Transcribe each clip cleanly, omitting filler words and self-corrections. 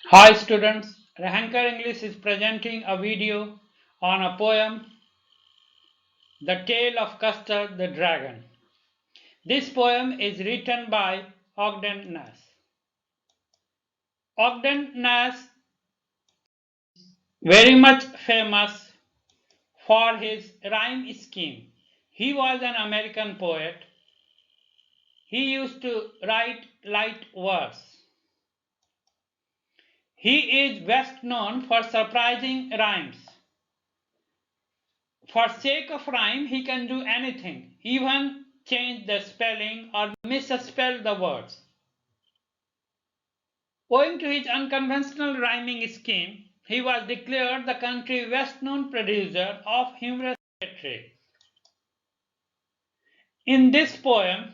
Hi students, Rahankar English is presenting a video on a poem, The Tale of Custard the Dragon. This poem is written by Ogden Nash. Ogden Nash very much famous for his rhyme scheme. He was an American poet. He used to write light verse. He is best known for surprising rhymes. For sake of rhyme, he can do anything, even change the spelling or misspell the words. Owing to his unconventional rhyming scheme, he was declared the country's best-known producer of humorous poetry. In this poem,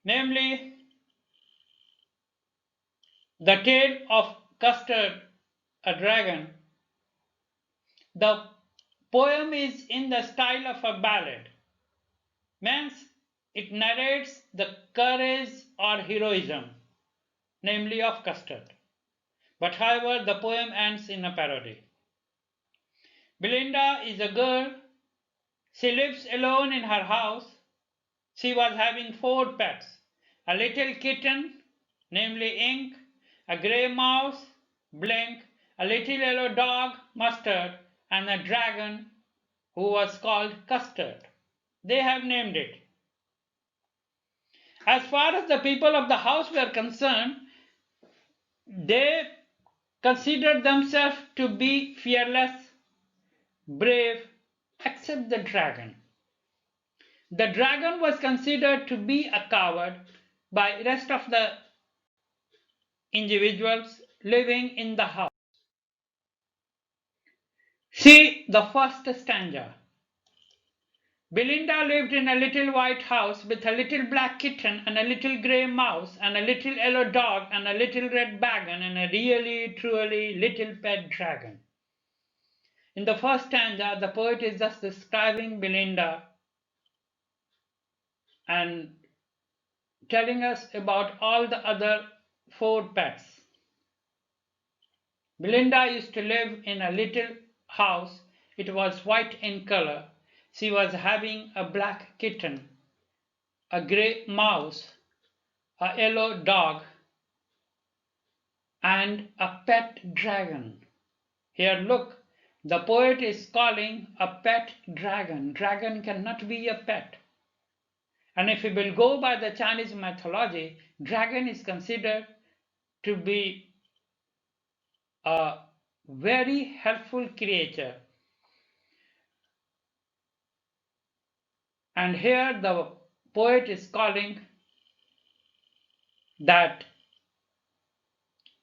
namely The Tale of Custard a Dragon, the poem is in the style of a ballad. Means it narrates the courage or heroism, namely of Custard. But however, the poem ends in a parody. Belinda is a girl. She lives alone in her house. She was having 4 pets: a little kitten, namely Ink, a grey mouse, Blink, a little yellow dog, Mustard, and a dragon who was called Custard. They have named it. As far as the people of the house were concerned, they considered themselves to be fearless, brave, except the dragon. The dragon was considered to be a coward by rest of the individuals living in the house. See the first stanza. Belinda lived in a little white house with a little black kitten and a little grey mouse and a little yellow dog and a little red wagon and a really, truly little pet dragon. In the first stanza, the poet is just describing Belinda and telling us about all the other 4 pets. Belinda used to live in a little house. It was white in color. She was having a black kitten, a grey mouse, a yellow dog, and a pet dragon. Here look, the poet is calling a pet dragon. Dragon cannot be a pet. And if we will go by the Chinese mythology, dragon is considered to be a very helpful creature. And here the poet is calling that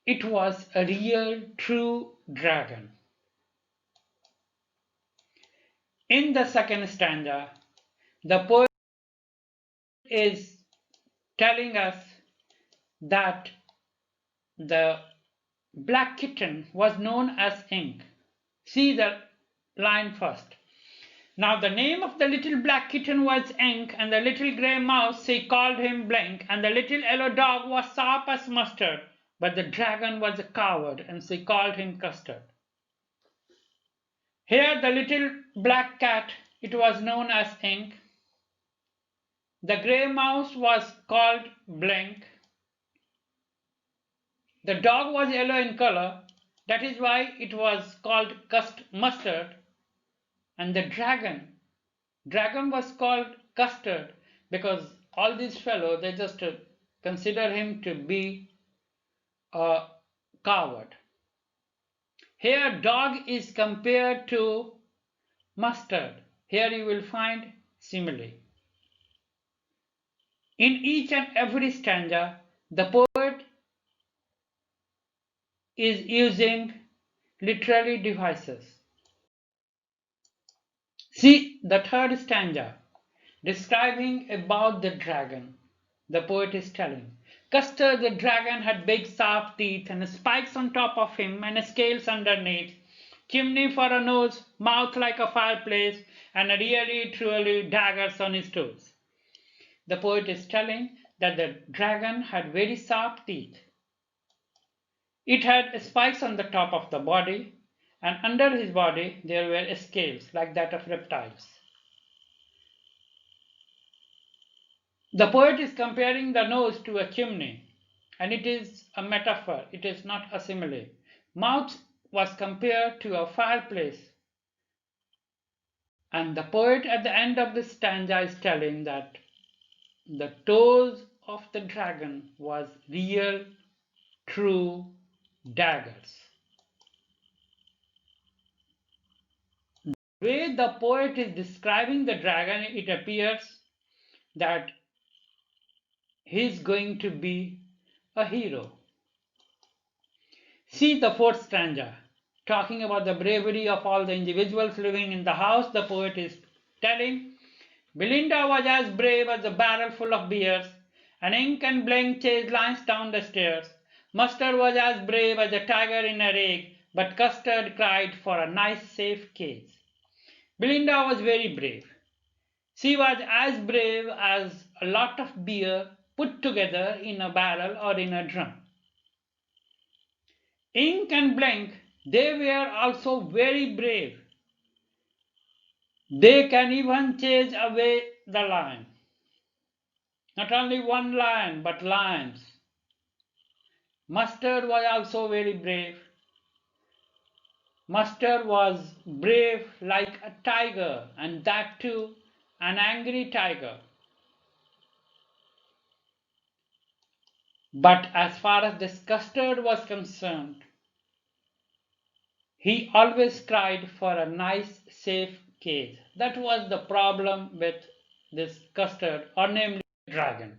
it was a real, true dragon. In the second stanza, the poet is telling us that the black kitten was known as Ink. See the line first. Now the name of the little black kitten was Ink, and the little grey mouse, she called him Blink, and the little yellow dog was sharp as mustard, but the dragon was a coward, and she called him Custard. Here the little black cat, it was known as Ink. The grey mouse was called Blink. The dog was yellow in color, that is why it was called Mustard. And the dragon was called Custard because all these fellows, they just consider him to be a coward. Here dog is compared to mustard. Here you will find simile. In each and every stanza, the poet is using literary devices. See the third stanza, describing about the dragon. The poet is telling, Custard the dragon had big sharp teeth and spikes on top of him and scales underneath, chimney for a nose, mouth like a fireplace, and really truly daggers on his toes. The poet is telling that the dragon had very sharp teeth. It had spikes on the top of the body, and under his body there were scales like that of reptiles. The poet is comparing the nose to a chimney, and it is a metaphor, it is not a simile. Mouth was compared to a fireplace, and the poet at the end of this stanza is telling that the toes of the dragon was real, true daggers. The way the poet is describing the dragon, it appears that he is going to be a hero. See the fourth stanza. Talking about the bravery of all the individuals living in the house, the poet is telling, Belinda was as brave as a barrel full of beers, and ink and blank chased lines down the stairs. Mustard was as brave as a tiger in a rage, but Custard cried for a nice safe cage. Belinda was very brave. She was as brave as a lot of beer put together in a barrel or in a drum. Ink and blank, they were also very brave. They can even chase away the lion. Not only one lion, but lions. Mustard was also very brave. Mustard was brave like a tiger, and that too, an angry tiger. But as far as this Custard was concerned, he always cried for a nice, safe cage. That was the problem with this Custard, or namely dragon.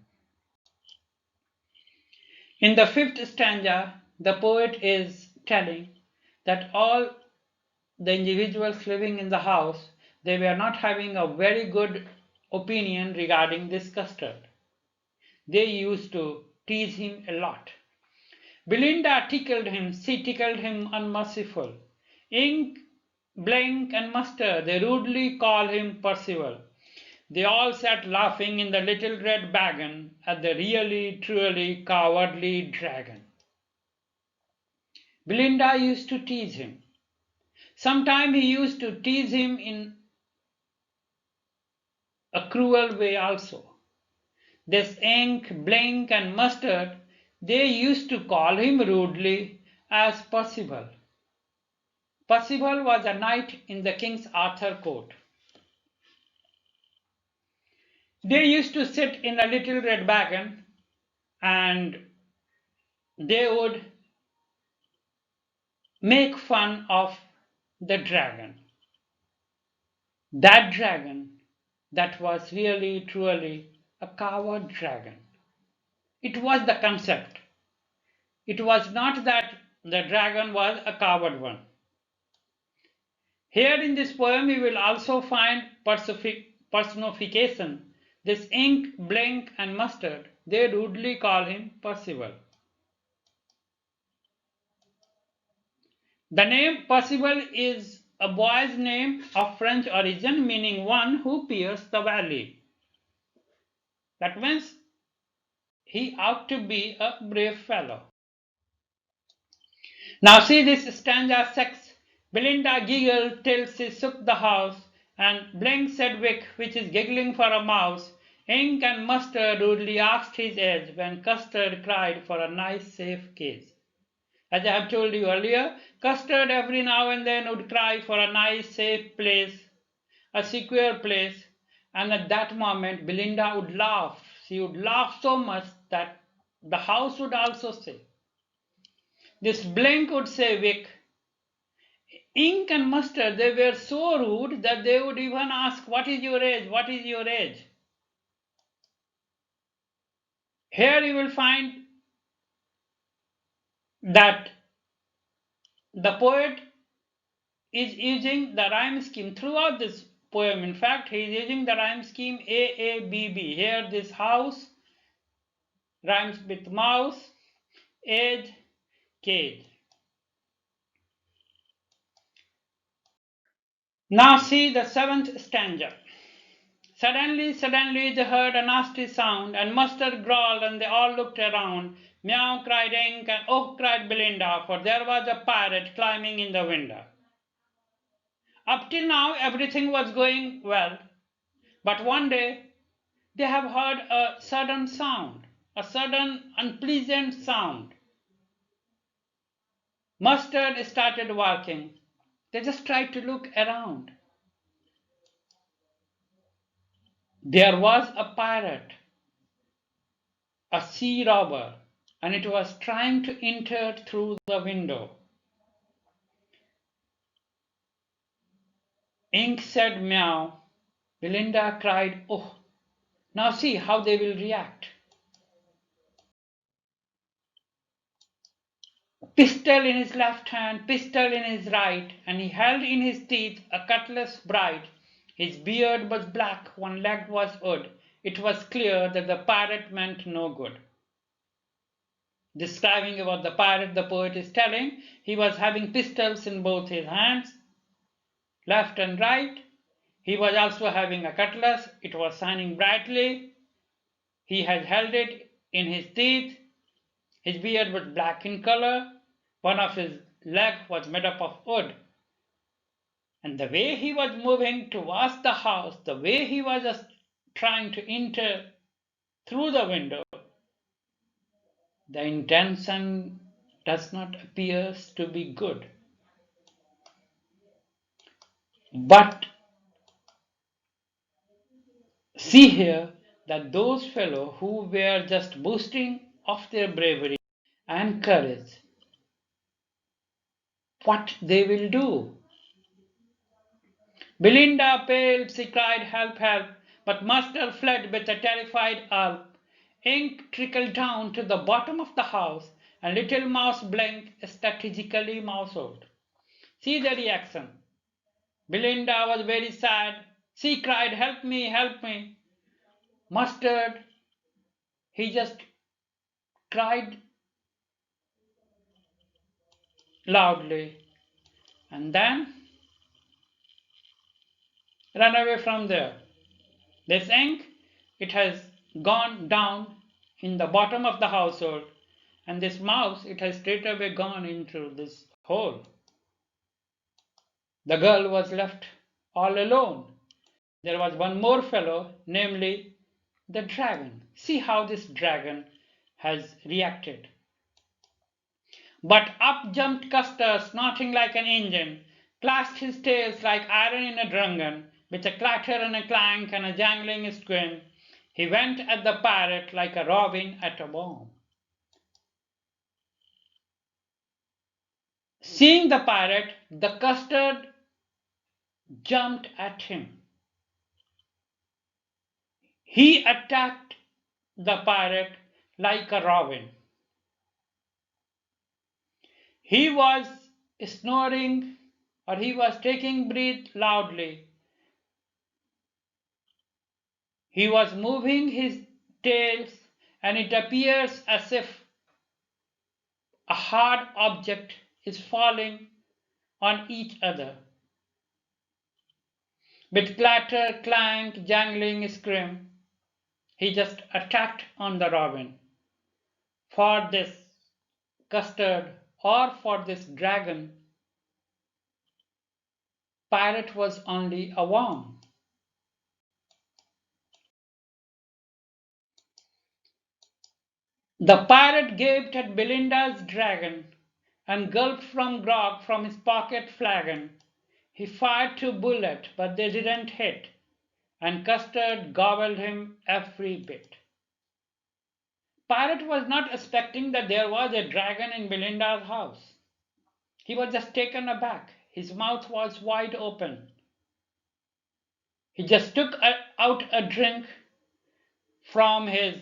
In the fifth stanza, the poet is telling that all the individuals living in the house, they were not having a very good opinion regarding this Custard. They used to tease him a lot. Belinda tickled him, she tickled him unmerciful. Ink, blank, and mustard, they rudely call him Percival. They all sat laughing in the little red wagon at the really, truly cowardly dragon. Belinda used to tease him. Sometimes he used to tease him in a cruel way also. This ink, blank, and mustard, they used to call him rudely as Percival. Percival was a knight in the King Arthur court. They used to sit in a little red wagon and they would make fun of the dragon. That dragon that was really, truly a coward dragon. It was the concept. It was not that the dragon was a coward one. Here in this poem, we will also find personification. This ink, blank, and mustard, they rudely call him Percival. The name Percival is a boy's name of French origin, meaning one who pierced the valley. That means he ought to be a brave fellow. Now see this stanza 6. Belinda giggled till she shook the house, and blank said Vic, which is giggling for a mouse. Ink and mustard rudely asked his age, when Custard cried for a nice safe cage. As I have told you earlier, Custard every now and then would cry for a nice safe place, a secure place, and at that moment Belinda would laugh. She would laugh so much that the house would also say. This blank would say Vic. Ink and mustard, they were so rude that they would even ask, what is your age? What is your age? Here you will find that the poet is using the rhyme scheme throughout this poem. In fact, he is using the rhyme scheme AABB. Here this house rhymes with mouse, age, cage. Now see the seventh stanza. Suddenly they heard a nasty sound, and Mustard growled, and they all looked around. Meow, cried Ink, and oh, cried Belinda, for there was a parrot climbing in the window. Up till now, everything was going well, but one day they have heard a sudden sound, a sudden unpleasant sound. Mustard started walking. They just tried to look around. There was a pirate, a sea robber, and it was trying to enter through the window. Ink said meow. Belinda cried, oh, now see how they will react. Pistol in his left hand, pistol in his right, and he held in his teeth a cutlass bright. His beard was black, one leg was wood. It was clear that the pirate meant no good. Describing about the pirate, the poet is telling he was having pistols in both his hands, left and right. He was also having a cutlass. It was shining brightly. He had held it in his teeth. His beard was black in color. One of his legs was made up of wood. And the way he was moving towards the house, the way he was just trying to enter through the window, the intention does not appear to be good. But see here that those fellows who were just boasting of their bravery and courage, what they will do. Belinda paled, she cried, help, help, but Mustard fled with a terrified yelp. Ink trickled down to the bottom of the house, and little Mouse blinked strategically mouse out. See the reaction. Belinda was very sad. She cried, help me, help me. Mustard, he just cried loudly and then ran away from there. This ink, it has gone down in the bottom of the household, and this mouse, it has straight away gone into this hole. The girl was left all alone. There was one more fellow, namely the dragon. See how this dragon has reacted. But up jumped Custard, snorting like an engine, clashed his tails like iron in a drunken, with a clatter and a clank and a jangling scream. He went at the pirate like a robin at a bomb. Seeing the pirate, the Custard jumped at him. He attacked the pirate like a robin. He was snoring, or he was taking breath loudly. He was moving his tails, and it appears as if a hard object is falling on each other. With clatter, clank, jangling, scream, he just attacked on the robin. For this Custard, or for this dragon, pirate was only a worm. The pirate gaped at Belinda's dragon and gulped from grog from his pocket flagon. He fired 2 bullets, but they didn't hit, and Custard gobbled him every bit. Pirate was not expecting that there was a dragon in Belinda's house. He was just taken aback. His mouth was wide open. He just took out a drink from his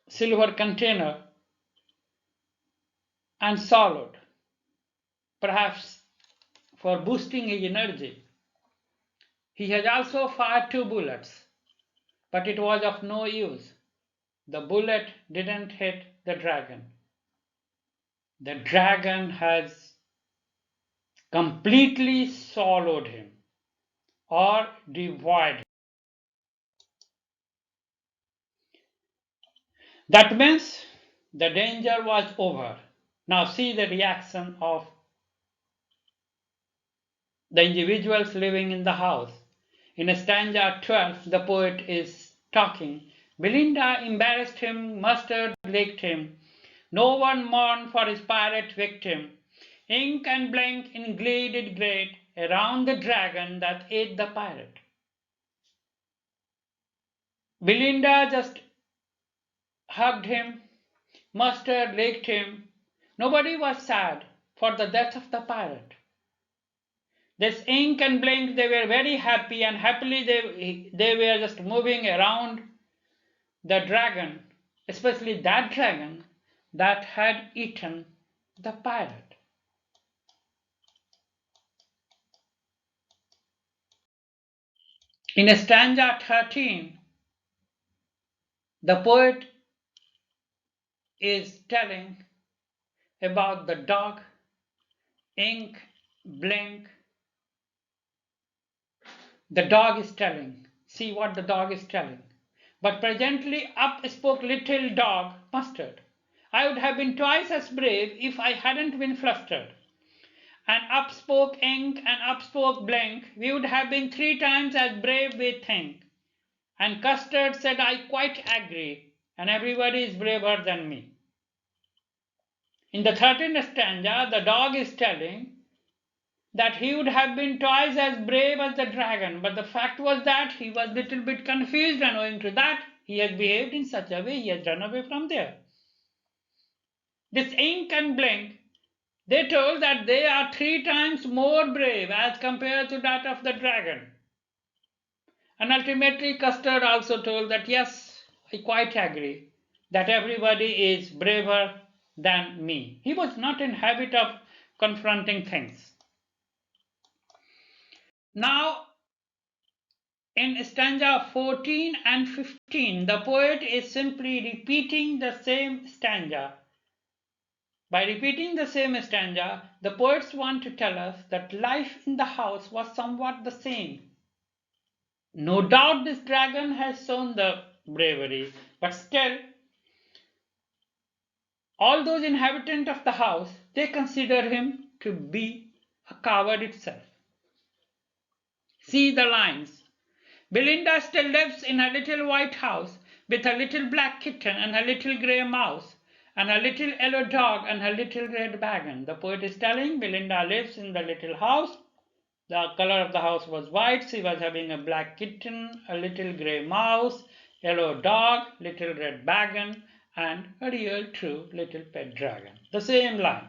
silver container and swallowed, perhaps for boosting his energy. He had also fired 2 bullets, but it was of no use. The bullet didn't hit the dragon. The dragon has completely swallowed him or devoured him. That means the danger was over. Now see the reaction of the individuals living in the house. In stanza 12, the poet is talking. Belinda embarrassed him, Mustard licked him. No one mourned for his pirate victim. Ink and blank in glee did grate around the dragon that ate the pirate. Belinda just hugged him, Mustard licked him. Nobody was sad for the death of the pirate. This ink and blink, they were very happy, and happily they were just moving around the dragon, especially that dragon that had eaten the pirate. In stanza 13, the poet is telling about the dog, ink, blink. The dog is telling. See what the dog is telling. But presently up spoke little dog, Mustard. I would have been twice as brave if I hadn't been flustered. And up spoke ink and up spoke blank. We would have been 3 times as brave, we think. And Custard said, I quite agree, and everybody is braver than me. In the 13th stanza, the dog is telling that he would have been twice as brave as the dragon, but the fact was that he was a little bit confused, and owing to that, he has behaved in such a way he has run away from there. This ink and blink, they told that they are 3 times more brave as compared to that of the dragon. And ultimately, Custard also told that yes, I quite agree that everybody is braver than me. He was not in habit of confronting things. Now, in stanza 14 and 15, the poet is simply repeating the same stanza. By repeating the same stanza, the poets want to tell us that life in the house was somewhat the same. No doubt this dragon has shown the bravery, but still, all those inhabitants of the house, they consider him to be a coward itself. See the lines. Belinda still lives in her little white house with her little black kitten and her little grey mouse and her little yellow dog and her little red wagon. The poet is telling Belinda lives in the little house. The color of the house was white. She was having a black kitten, a little grey mouse, yellow dog, little red wagon, and a real true little pet dragon. The same line.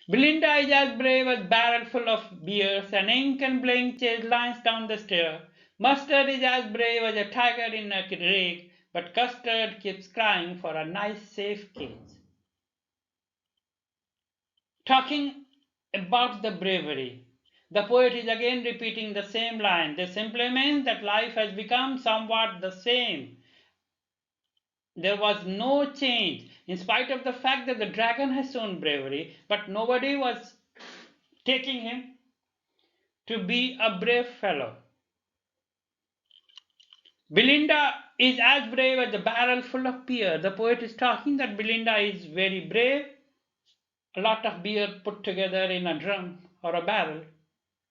Belinda is as brave as barrel full of beers, and ink and blink chase lines down the stair. Mustard is as brave as a tiger in a rake, but Custard keeps crying for a nice safe cage. Talking about the bravery, the poet is again repeating the same line. This simply means that life has become somewhat the same. There was no change, in spite of the fact that the dragon has shown bravery, but nobody was taking him to be a brave fellow. Belinda is as brave as a barrel full of beer. The poet is talking that Belinda is very brave. A lot of beer put together in a drum or a barrel.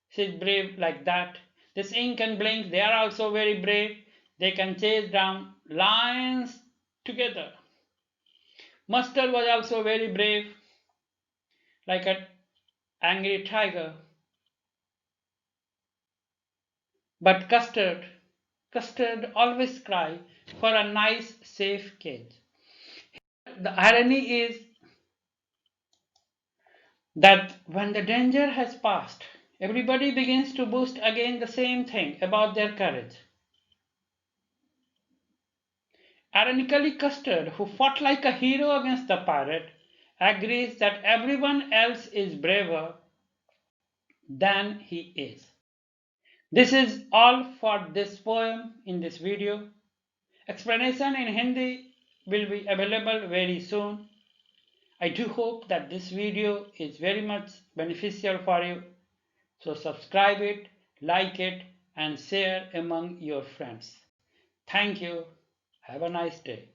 She's brave like that. This ink and blink, they are also very brave. They can chase down lions together. Mustard was also very brave, like an angry tiger. But Custard always cry for a nice safe cage. The irony is that when the danger has passed, everybody begins to boast again the same thing about their courage. Ironically, Custard, who fought like a hero against the pirate, agrees that everyone else is braver than he is. This is all for this poem in this video. Explanation in Hindi will be available very soon. I do hope that this video is very much beneficial for you. So subscribe it, like it, and share among your friends. Thank you. Have a nice day.